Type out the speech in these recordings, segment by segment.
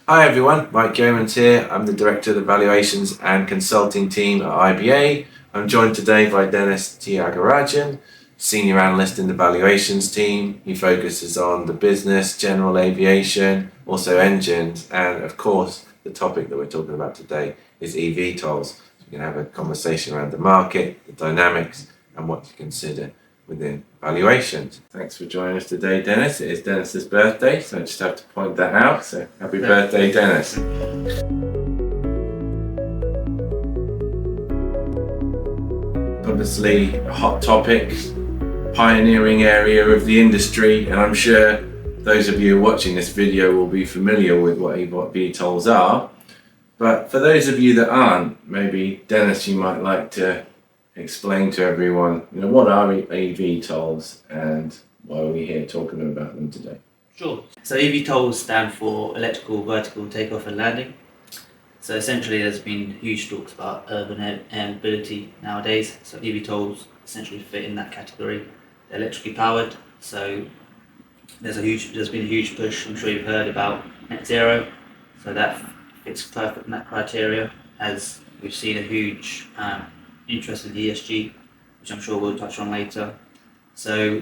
Hi everyone, Mike Yeomans here. I'm the Director of the Valuations and Consulting team at IBA. I'm joined today by Denesz Thiyagarajan, Senior Analyst in the Valuations team. He focuses on the business, general aviation, also engines, and of course the topic that we're talking about today is eVTOLs. So we can have a conversation around the market, the dynamics, and what to consider within valuations. Thanks for joining us today, Denesz. It is Denesz's birthday, so I just have to point that out. So happy birthday, Denesz. Obviously, a hot topic, pioneering area of the industry, and I'm sure those of you watching this video will be familiar with what eVTOLs are. But for those of you that aren't, maybe Denesz, you might like to explain to everyone, what are eVTOLs and why are we here talking about them today? Sure. So eVTOLs stand for electrical vertical takeoff and landing. So essentially there's been huge talks about urban air mobility nowadays. So eVTOLs essentially fit in that category. They're electrically powered. So there's been a huge push, I'm sure you've heard about net zero. So that fits perfect in that criteria, as we've seen a huge interest in ESG, which I'm sure we'll touch on later. So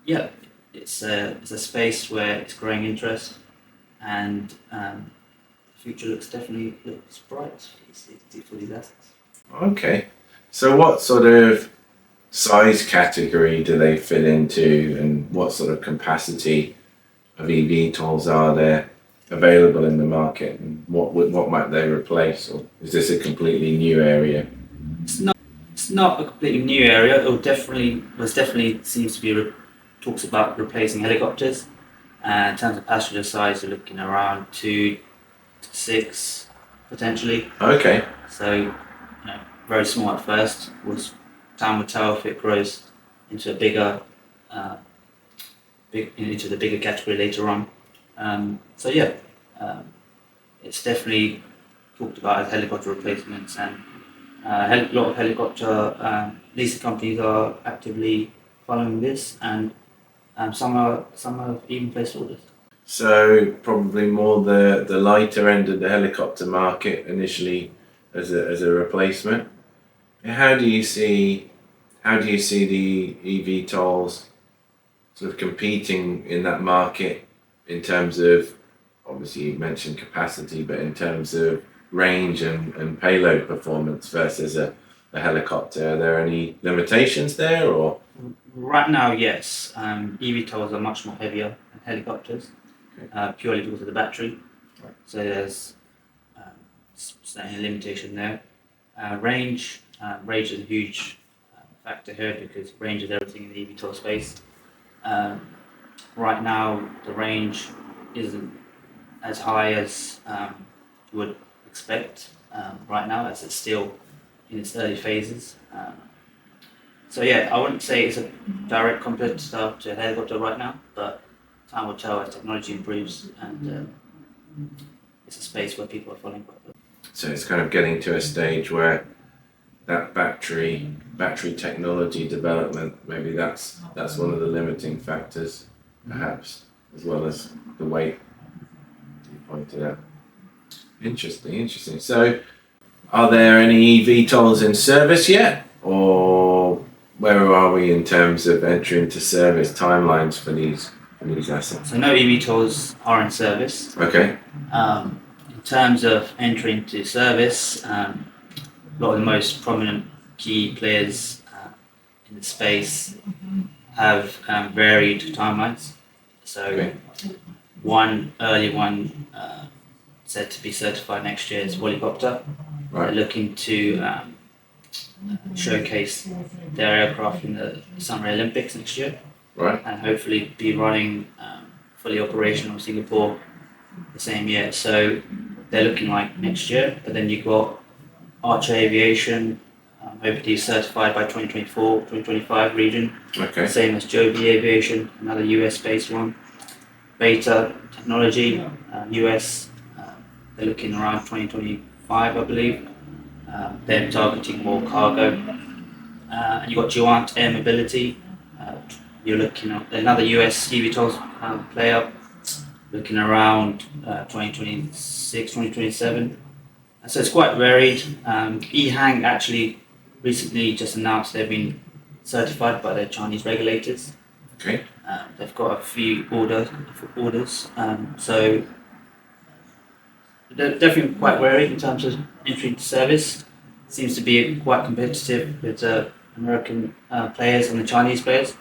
yeah, it's a space where it's growing interest, and the future looks bright for these assets. Okay, so what sort of size category do they fit into, and what sort of capacity of eVTOLs are there available in the market, and what might they replace, or is this a completely new area? It's not a completely new area. It definitely seems to be talks about replacing helicopters. In terms of passenger size, you're looking around 2 to 6 potentially. Okay. So, very small at first. Time will tell if it grows into a bigger, into the bigger category later on. It's definitely talked about as helicopter replacements, and a lot of helicopter leasing companies are actively following this, and some have even placed orders. So probably more the lighter end of the helicopter market initially as a replacement. How do you see the eVTOLs sort of competing in that market in terms of, obviously you mentioned capacity, but in terms of range and payload performance versus a helicopter? Are there any limitations there, or? Right now, yes. eVTOLs are much more heavier than helicopters, purely because of the battery. Right. So there's certainly a limitation there. Range is a huge factor here, because range is everything in the eVTOL space. Right now, the range isn't as high as you would expect right now, as it's still in its early phases. I wouldn't say it's a direct competitor to a helicopter right now, but time will tell as technology improves, and it's a space where people are following quite well. So it's kind of getting to a stage where that battery technology development, maybe that's one of the limiting factors, perhaps, as well as the weight you pointed out. Interesting. So are there any eVTOLs in service yet, or where are we in terms of entry into service timelines for these assets? So no eVTOLs are in service. Okay. In terms of entry into service, a lot of the most prominent key players in the space have varied timelines. So one early one said to be certified next year is Helicopter. Right. They're looking to showcase their aircraft in the Summer Olympics next year, Right. and hopefully be running fully operational in Singapore the same year. So they're looking like next year. But then you've got Archer Aviation, hoping to be certified by 2024, 2025 region. Okay. Same as Joby Aviation, another US-based one. Beta Technology, US, they're looking around 2025, I believe. They're targeting more cargo. And you've got Geant Air Mobility. You're looking at another US eVTOLs player. looking around 2026, 2027. So it's quite varied. EHang actually recently just announced they've been certified by the Chinese regulators. Okay. They've got a few orders. So they're definitely quite varied in terms of entry into service. Seems to be quite competitive with the American players and the Chinese players.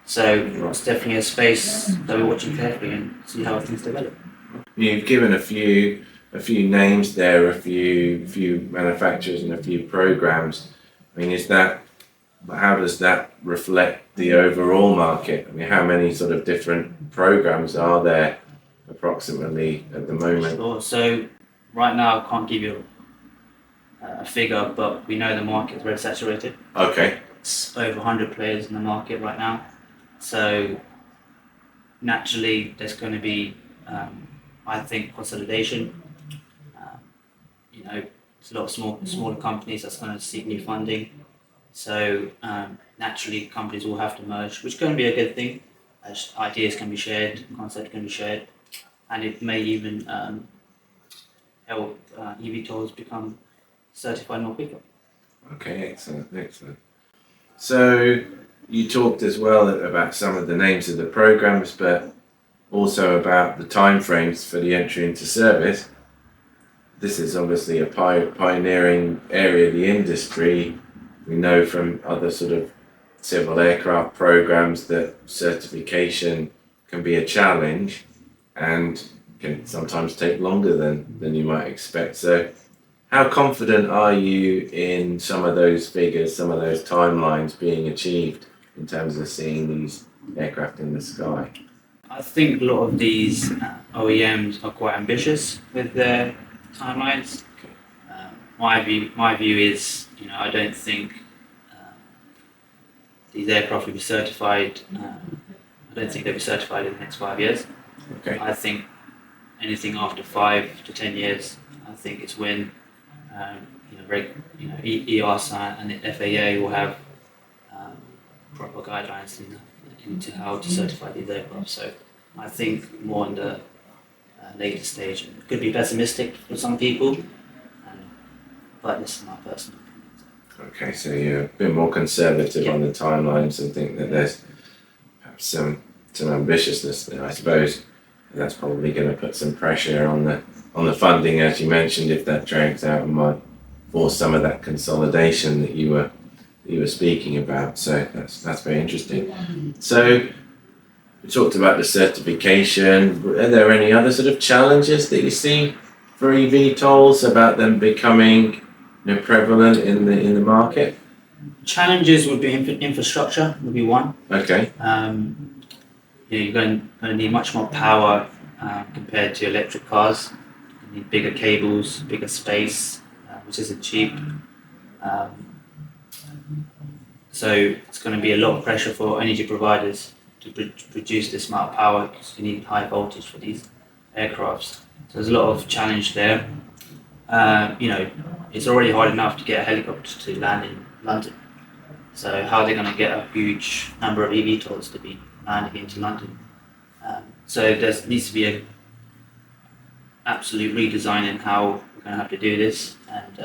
So it's definitely a space that we're watching carefully and see how things develop. You've given a few names there, a few manufacturers and a few programs. I mean, how does that reflect the overall market? I mean, how many sort of different programs are there approximately at the moment? Sure. So right now I can't give you a figure, but we know the market is very saturated. Okay. It's over 100 players in the market right now. So naturally there's going to be, I think, consolidation. There's a lot of smaller companies that's going to seek new funding. So naturally companies will have to merge, which can be a good thing, as ideas can be shared, concepts can be shared, and it may even help eVTOLs become certified more quicker. Okay, excellent. So you talked as well about some of the names of the programs, but also about the timeframes for the entry into service. This is obviously a pioneering area of the industry. We know from other sort of civil aircraft programs that certification can be a challenge and can sometimes take longer than you might expect. So how confident are you in some of those figures, some of those timelines being achieved in terms of seeing these aircraft in the sky? I think a lot of these OEMs are quite ambitious with their timelines. My view is, I don't think these aircraft will be certified. I don't think they'll be certified in the next 5 years. Okay. I think anything after 5 to 10 years, I think it's when EASA and the FAA will have proper guidelines into how to certify these aircraft. So I think more in the later stage. It could be pessimistic for some people, but this is my personal opinion. Okay, so you're a bit more conservative on the timelines and think that there's perhaps some ambitiousness there. I suppose that's probably going to put some pressure on the funding, as you mentioned, if that drags out and might force some of that consolidation that you were speaking about. So that's very interesting. So we talked about the certification. Are there any other sort of challenges that you see for eVTOLs about them becoming prevalent in the market? Challenges would be infrastructure would be one. Okay. You're going to need much more power compared to electric cars. You need bigger cables, bigger space, which isn't cheap. So it's going to be a lot of pressure for energy providers to produce this amount of power, because you need high voltage for these aircrafts. So there's a lot of challenge there. It's already hard enough to get a helicopter to land in London. So how are they going to get a huge number of eVTOLs to be landing into London? So there needs to be a absolute redesign in how we're going to have to do this. And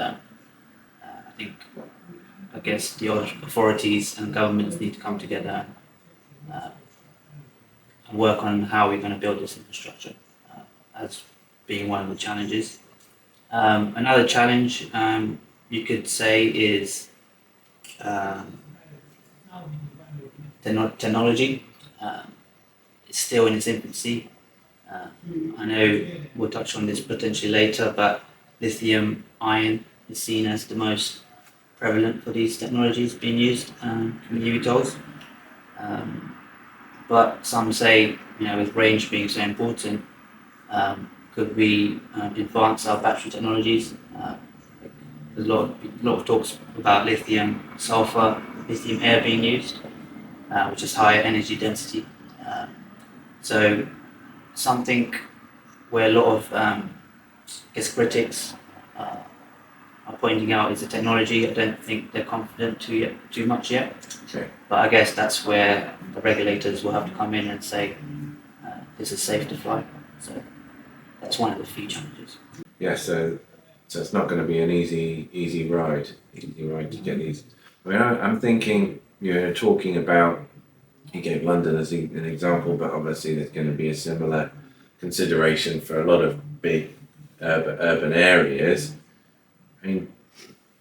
I guess the authorities and governments need to come together and work on how we're going to build this infrastructure as being one of the challenges. Another challenge you could say is technology. It's still in its infancy. I know we'll touch on this potentially later, but lithium ion is seen as the most prevalent for these technologies being used in eVTOLs. But some say, with range being so important, could we advance our battery technologies? There's a lot of talks about lithium sulfur, lithium air being used, which is higher energy density. So something where a lot of critics are pointing out is the technology. I don't think they're confident too much yet. Okay. But I guess that's where the regulators will have to come in and say this is safe to fly. So that's one of the few challenges. Yeah, so it's not going to be an easy ride to get these. I mean, I'm thinking, talking about, you gave London as an example, but obviously there's going to be a similar consideration for a lot of big urban areas. I mean,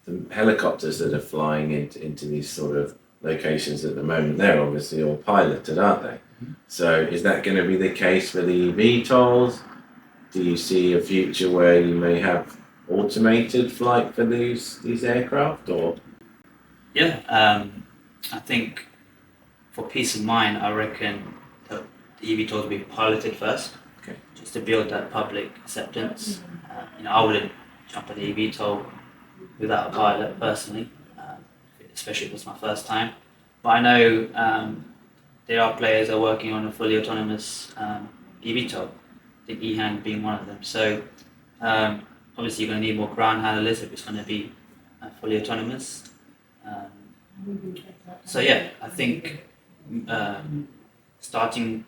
the helicopters that are flying into these sort of locations at the moment, they're obviously all piloted, aren't they? So is that going to be the case for the eVTOLs? Do you see a future where you may have automated flight for these aircraft, or? Yeah, I think for peace of mind, I reckon that the eVTOLs will be piloted first, Okay. just to build that public acceptance. I wouldn't jump at the eVTOL without a pilot personally, especially if it's my first time. But I know there are players that are working on a fully autonomous eVTOL. I think EHang being one of them. So obviously you're going to need more ground handlers if it's going to be fully autonomous. So yeah, I think starting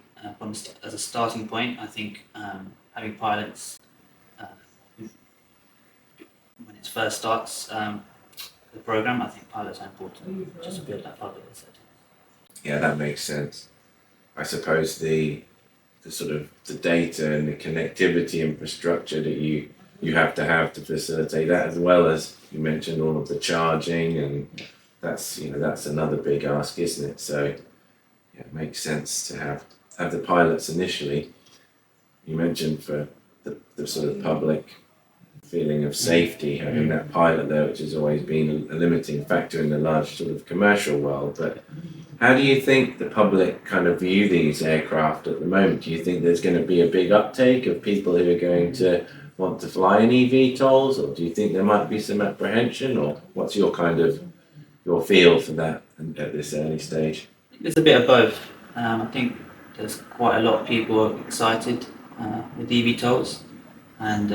as a starting point, I think having pilots when it first starts the program, I think pilots are important just to build that public acceptance. Yeah, that makes sense. I suppose the sort of the data and the connectivity infrastructure that you have to facilitate that, as well as you mentioned all of the charging, and that's another big ask, isn't it? So yeah, it makes sense to have the pilots initially. You mentioned for the sort of public feeling of safety, having that pilot there, which has always been a limiting factor in the large sort of commercial world. But how do you think the public kind of view these aircraft at the moment? Do you think there's going to be a big uptake of people who are going to want to fly in eVTOLs, or do you think there might be some apprehension, or what's your feel for that at this early stage? It's a bit of both. I think there's quite a lot of people excited with eVTOLs, and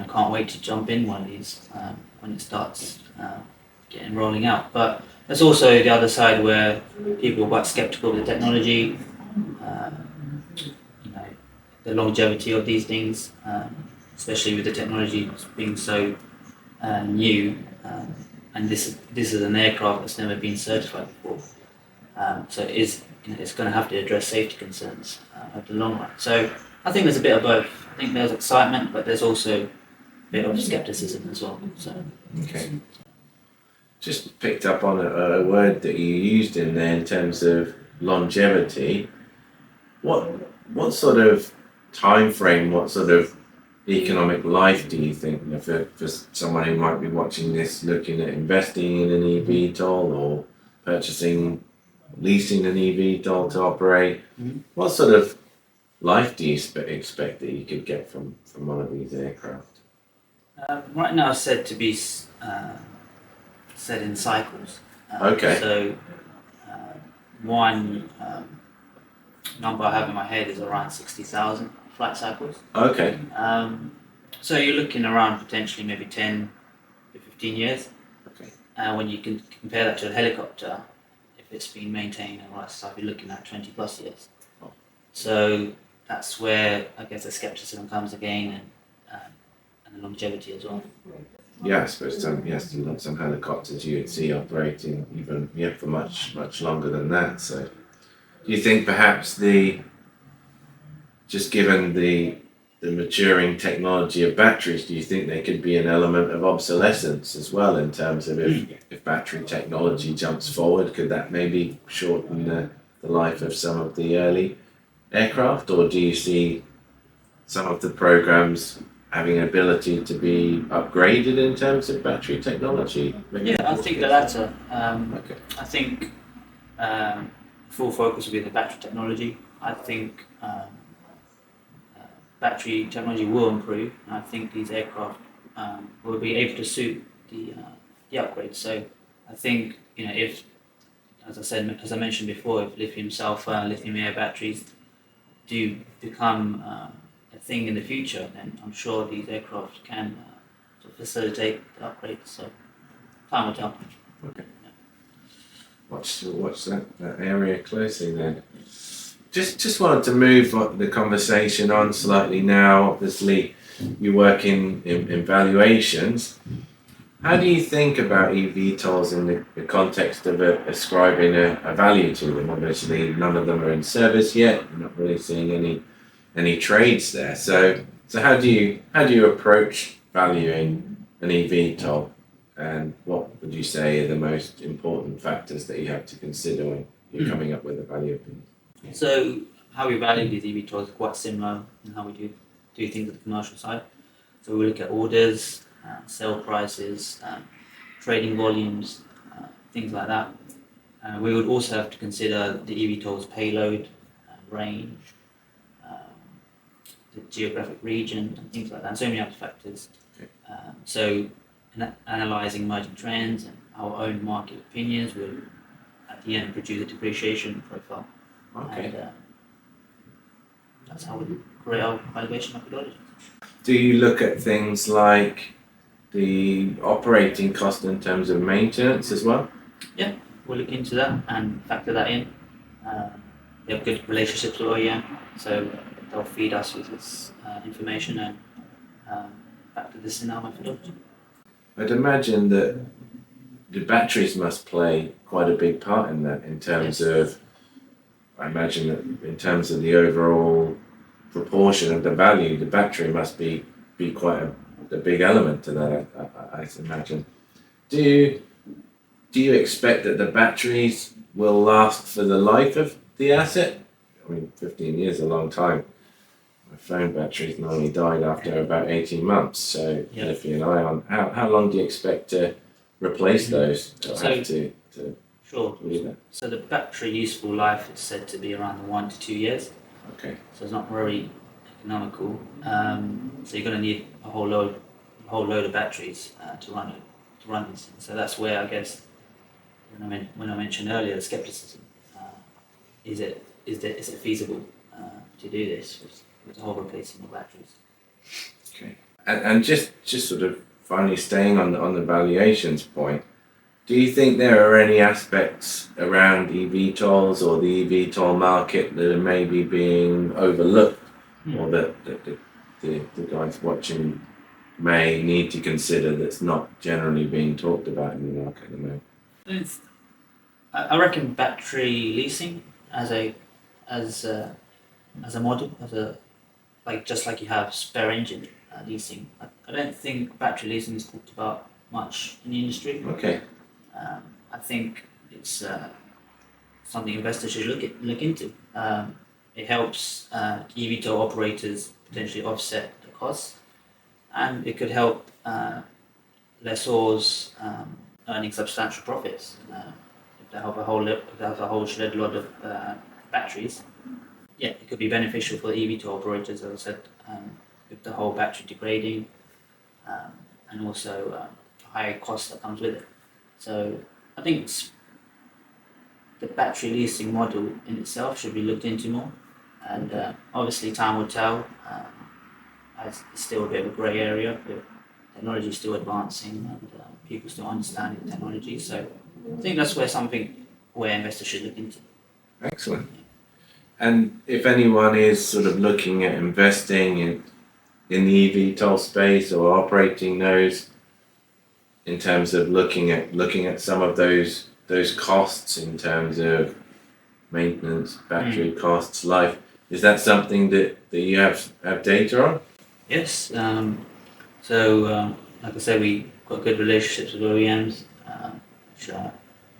can't wait to jump in one of these when it starts getting rolling out. But there's also the other side where people are quite skeptical of the technology, the longevity of these things, especially with the technology being so new. And this is an aircraft that's never been certified before, so it's going to have to address safety concerns over the long run. So I think there's a bit of both. I think there's excitement, but there's also a bit of skepticism as well. So okay, just picked up on a word that you used in there in terms of longevity. What sort of time frame, what sort of economic life do you think, for someone who might be watching this, looking at investing in an eVTOL or leasing an eVTOL to operate? Mm-hmm. What sort of life do you expect that you could get from one of these aircraft? right now, it's said to be set in cycles. Okay. So one number I have in my head is around 60,000 flight cycles. Okay. So you're looking around potentially maybe 10 to 15 years. Okay. When you can compare that to a helicopter, if it's been maintained and all that stuff, you're looking at 20 plus years. Oh. So that's where I guess the skepticism comes again, and the longevity as well. Yeah, I suppose some helicopters you'd see operating even for much longer than that. So, do you think perhaps just given the maturing technology of batteries, do you think there could be an element of obsolescence as well, in terms of if battery technology jumps forward, could that maybe shorten the life of some of the early aircraft, or do you see some of the programs having an ability to be upgraded in terms of battery technology? Yeah, I think the latter. Okay. I think full focus will be the battery technology. I think battery technology will improve, and I think these aircraft will be able to suit the upgrades. So I think if, as I mentioned before, if lithium sulfur, lithium air batteries do become a thing in the future, then I'm sure these aircraft can sort of facilitate the upgrades. So time will tell. Okay. Watch that area closely then. Just wanted to move the conversation on slightly now. Obviously, you work in valuations. How do you think about eVTOLs in the context of ascribing a value to them? Obviously, none of them are in service yet. You're not really seeing any trades there. So how do you approach valuing an eVTOL? And what would you say are the most important factors that you have to consider when you're coming up with a value opinion? So how we value these eVTOLs is quite similar in how we do things at the commercial side. So we look at orders, sale prices, trading volumes, things like that. We would also have to consider the eVTOL's payload, range, the geographic region, and things like that, and so many other factors. Okay. So analysing emerging trends and our own market opinions will at the end produce a depreciation profile. Okay. And that's how we create our valuation methodology. Do you look at things like the operating cost in terms of maintenance as well? Yeah, we'll look into that and factor that in. We have good relationships with OEM, so they'll feed us with this information and factor this in our methodology. I'd imagine that the batteries must play quite a big part in that, in terms of, I imagine that in terms of the overall proportion of the value, the battery must be quite a big element to that, I imagine. Do you expect that the batteries will last for the life of the asset? I mean, 15 years is a long time. My phone batteries normally died after about 18 months, so keep an eye on how long do you expect to replace those? Sure. So the battery useful life is said to be around 1 to 2 years. Okay. So it's not very economical. So you're going to need a whole load of batteries to run these things. So that's where I guess when I mentioned earlier the skepticism, is it feasible to do this with the whole replacing of batteries? Okay. And just sort of finally staying on the valuations point, do you think there are any aspects around eVTOLs or the eVTOL market that are maybe being overlooked, or that the guys watching may need to consider that's not generally being talked about in the market at the moment? I reckon battery leasing as a model, just like you have spare engine leasing. I don't think battery leasing is talked about much in the industry. Okay. I think it's something investors should look into. It helps eVTOL operators potentially offset the costs, and it could help lessors earning substantial profits. If they have a whole shed load of batteries, it could be beneficial for the eVTOL operators, as I said, with the whole battery degrading, and also higher cost that comes with it. So I think the battery leasing model in itself should be looked into more, and obviously time will tell. It's still a bit of a grey area, but technology is still advancing and people still understanding the technology. So I think that's something where investors should look into. Excellent. And if anyone is sort of looking at investing in the eVTOL space or operating those, in terms of looking at some of those costs in terms of maintenance, battery costs, life, is that something that you have data on? Yes. Like I said, we got good relationships with OEMs, which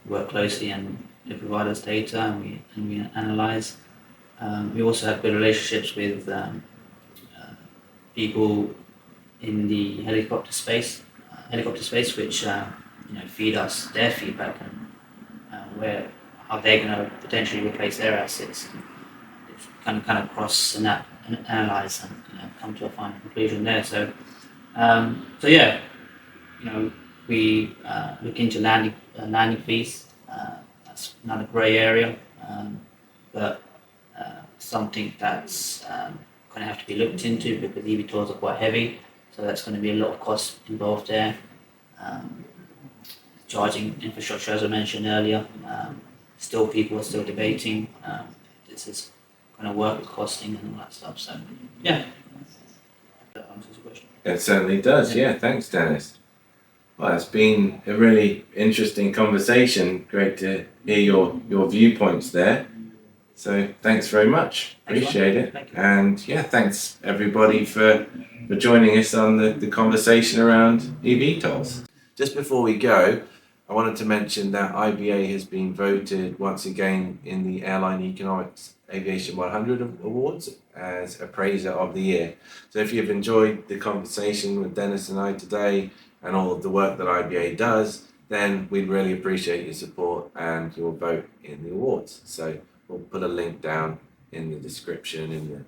work closely and they provide us data and we analyze. We also have good relationships with people in the helicopter space, which feed us their feedback and how they're going to potentially replace their assets. It's kind of cross and analyze and come to a final conclusion there. So we look into landing fees. That's another grey area, but something that's going to have to be looked into because eVTOLs are quite heavy, so that's going to be a lot of cost involved there. Charging infrastructure, as I mentioned earlier, people are still debating. This is kind of work with costing and all that stuff. So yeah, that answers the question. It certainly does. Yeah, thanks, Dennis. Well, it's been a really interesting conversation. Great to hear your viewpoints there. So thanks very much. Appreciate it. Thank you. And yeah, thanks everybody for joining us on the conversation around eVTOLs. Just before we go, I wanted to mention that IBA has been voted once again in the Airline Economics Aviation 100 Awards as Appraiser of the Year. So if you've enjoyed the conversation with Dennis and I today and all of the work that IBA does, then we'd really appreciate your support and your vote in the awards. So we'll put a link down in the description,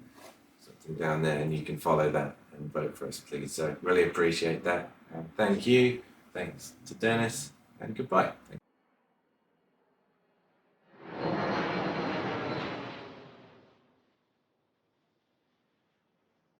something down there, and you can follow that and vote for us, please. So really appreciate that. And thank you. Thanks to Dennis, and goodbye.